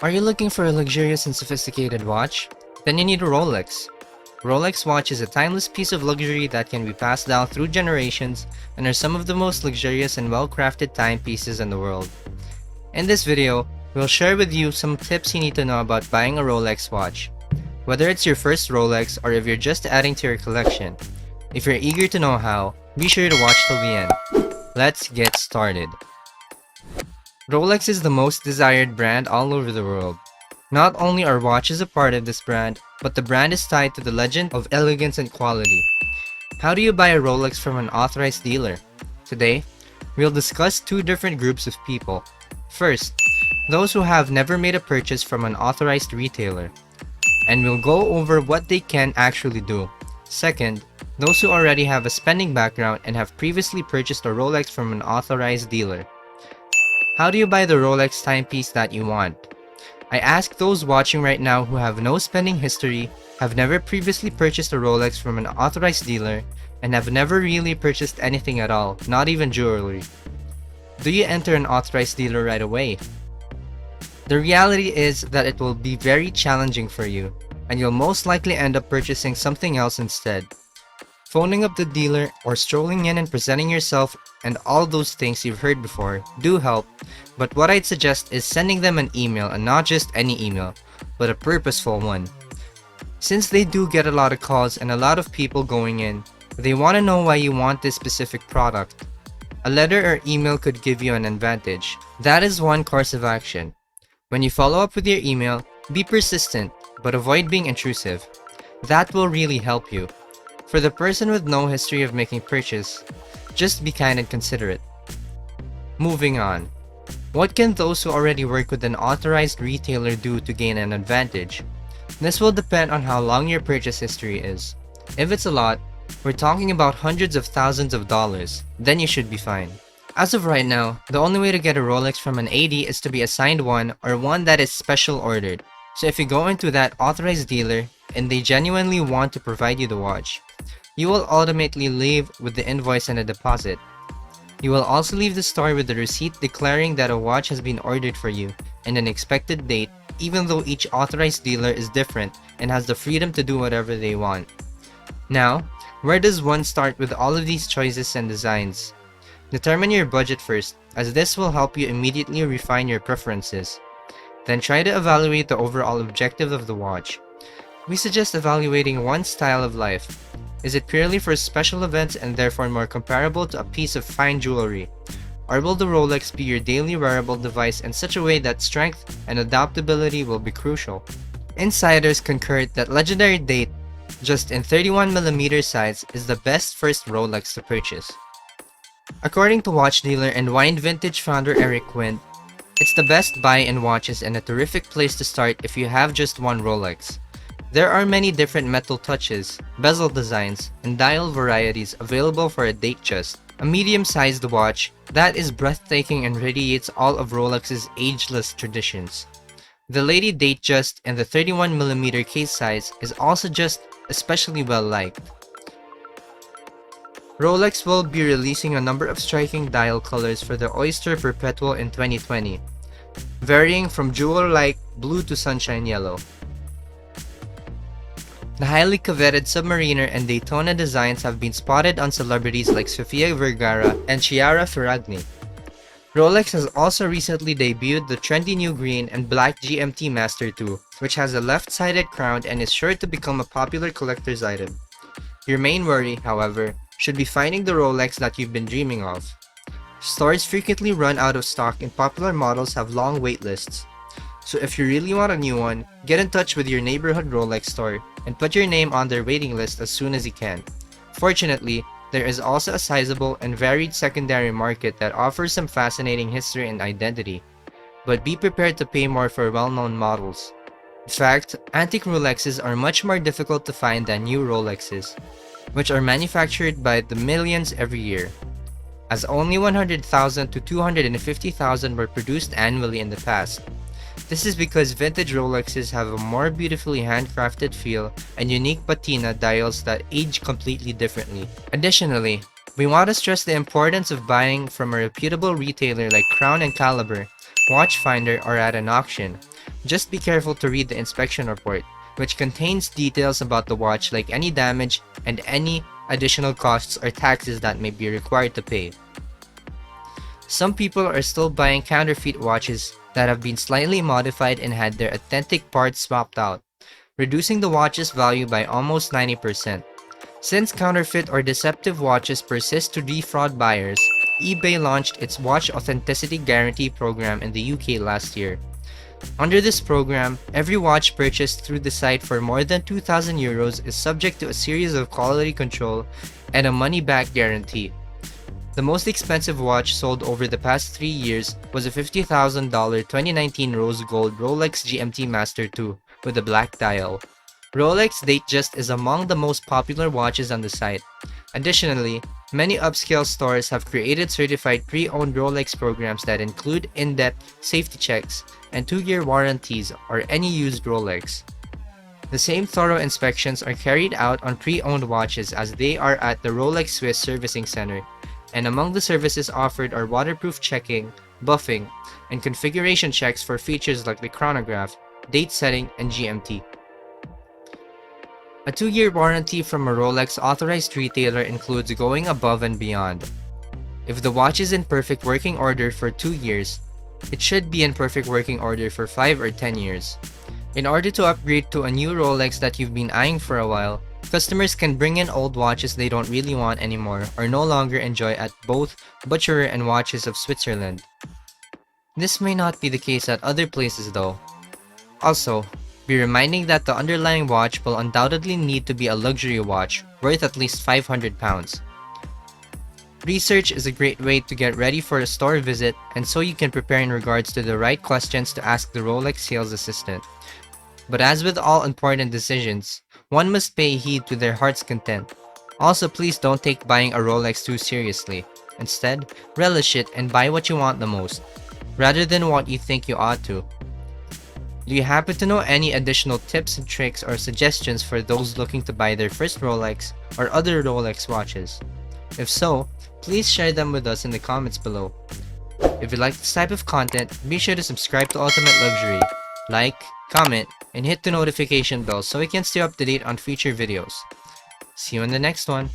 Are you looking for a luxurious and sophisticated watch? Then you need a Rolex. Rolex watch is a timeless piece of luxury that can be passed down through generations and are some of the most luxurious and well-crafted timepieces in the world. In this video, we'll share with you some tips you need to know about buying a Rolex watch. Whether it's your first Rolex or if you're just adding to your collection. If you're eager to know how, be sure to watch till the end. Let's get started. Rolex is the most desired brand all over the world. Not only are watches a part of this brand, but the brand is tied to the legend of elegance and quality. How do you buy a Rolex from an authorized dealer? Today, we'll discuss two different groups of people. First, those who have never made a purchase from an authorized retailer. And we'll go over what they can actually do. Second, those who already have a spending background and have previously purchased a Rolex from an authorized dealer. How do you buy the Rolex timepiece that you want? I ask those watching right now who have no spending history, have never previously purchased a Rolex from an authorized dealer, and have never really purchased anything at all, not even jewelry. Do you enter an authorized dealer right away? The reality is that it will be very challenging for you, and you'll most likely end up purchasing something else instead. Phoning up the dealer or strolling in and presenting yourself and all those things you've heard before do help, but what I'd suggest is sending them an email, and not just any email, but a purposeful one. Since they do get a lot of calls and a lot of people going in, they want to know why you want this specific product. A letter or email could give you an advantage. That is one course of action. When you follow up with your email, be persistent, but avoid being intrusive. That will really help you. For the person with no history of making purchase, just be kind and considerate. Moving on. What can those who already work with an authorized retailer do to gain an advantage? This will depend on how long your purchase history is. If it's a lot, we're talking about hundreds of thousands of dollars, then you should be fine. As of right now, the only way to get a Rolex from an AD is to be assigned one or one that is special ordered. So if you go into that authorized dealer and they genuinely want to provide you the watch, you will ultimately leave with the invoice and a deposit. You will also leave the store with the receipt declaring that a watch has been ordered for you and an expected date, even though each authorized dealer is different and has the freedom to do whatever they want. Now, where does one start with all of these choices and designs? Determine your budget first, as this will help you immediately refine your preferences. Then try to evaluate the overall objective of the watch. We suggest evaluating one's style of life. Is it purely for special events and therefore more comparable to a piece of fine jewelry? Or will the Rolex be your daily wearable device in such a way that strength and adaptability will be crucial? Insiders concur that legendary date, just in 31mm size, is the best first Rolex to purchase. According to watch dealer and Wine Vintage founder Eric Quinn, it's the best buy in watches and a terrific place to start if you have just one Rolex. There are many different metal touches, bezel designs, and dial varieties available for a Datejust, a medium-sized watch that is breathtaking and radiates all of Rolex's ageless traditions. The Lady Datejust in the 31mm case size is also just especially well liked. Rolex will be releasing a number of striking dial colors for the Oyster Perpetual in 2020, varying from jewel-like blue to sunshine yellow. The highly coveted Submariner and Daytona designs have been spotted on celebrities like Sofia Vergara and Chiara Ferragni. Rolex has also recently debuted the trendy new green and black GMT Master 2, which has a left-sided crown and is sure to become a popular collector's item. Your main worry, however, should be finding the Rolex that you've been dreaming of. Stores frequently run out of stock and popular models have long wait lists. So if you really want a new one, get in touch with your neighborhood Rolex store and put your name on their waiting list as soon as you can. Fortunately, there is also a sizable and varied secondary market that offers some fascinating history and identity, but be prepared to pay more for well-known models. In fact, antique Rolexes are much more difficult to find than new Rolexes, which are manufactured by the millions every year, as only 100,000 to 250,000 were produced annually in the past. This is because vintage Rolexes have a more beautifully handcrafted feel and unique patina dials that age completely differently. Additionally, we want to stress the importance of buying from a reputable retailer like Crown and Caliber, Watchfinder, or at an auction. Just be careful to read the inspection report, which contains details about the watch like any damage and any additional costs or taxes that may be required to pay. Some people are still buying counterfeit watches that have been slightly modified and had their authentic parts swapped out, reducing the watch's value by almost 90%. Since counterfeit or deceptive watches persist to defraud buyers, eBay launched its Watch Authenticity Guarantee program in the UK last year. Under this program, every watch purchased through the site for more than €2,000 is subject to a series of quality control and a money-back guarantee. The most expensive watch sold over the past 3 years was a $50,000 2019 rose gold Rolex GMT Master 2 with a black dial. Rolex Datejust is among the most popular watches on the site. Additionally, many upscale stores have created certified pre-owned Rolex programs that include in-depth safety checks and 2-year warranties on any used Rolex. The same thorough inspections are carried out on pre-owned watches as they are at the Rolex Swiss Servicing Center, and among the services offered are waterproof checking, buffing, and configuration checks for features like the chronograph, date setting, and GMT. A 2-year warranty from a Rolex authorized retailer includes going above and beyond. If the watch is in perfect working order for 2 years, it should be in perfect working order for 5 or 10 years. In order to upgrade to a new Rolex that you've been eyeing for a while, customers can bring in old watches they don't really want anymore or no longer enjoy at both Butcherer and Watches of Switzerland. This may not be the case at other places though. Also, be reminding that the underlying watch will undoubtedly need to be a luxury watch worth at least £500. Research is a great way to get ready for a store visit and so you can prepare in regards to the right questions to ask the Rolex sales assistant. But as with all important decisions, one must pay heed to their heart's content. Also, please don't take buying a Rolex too seriously. Instead, relish it and buy what you want the most, rather than what you think you ought to. Do you happen to know any additional tips and tricks or suggestions for those looking to buy their first Rolex or other Rolex watches? If so, please share them with us in the comments below. If you like this type of content, be sure to subscribe to Ultimate Luxury, like, comment, and hit the notification bell so we can stay up to date on future videos. See you in the next one.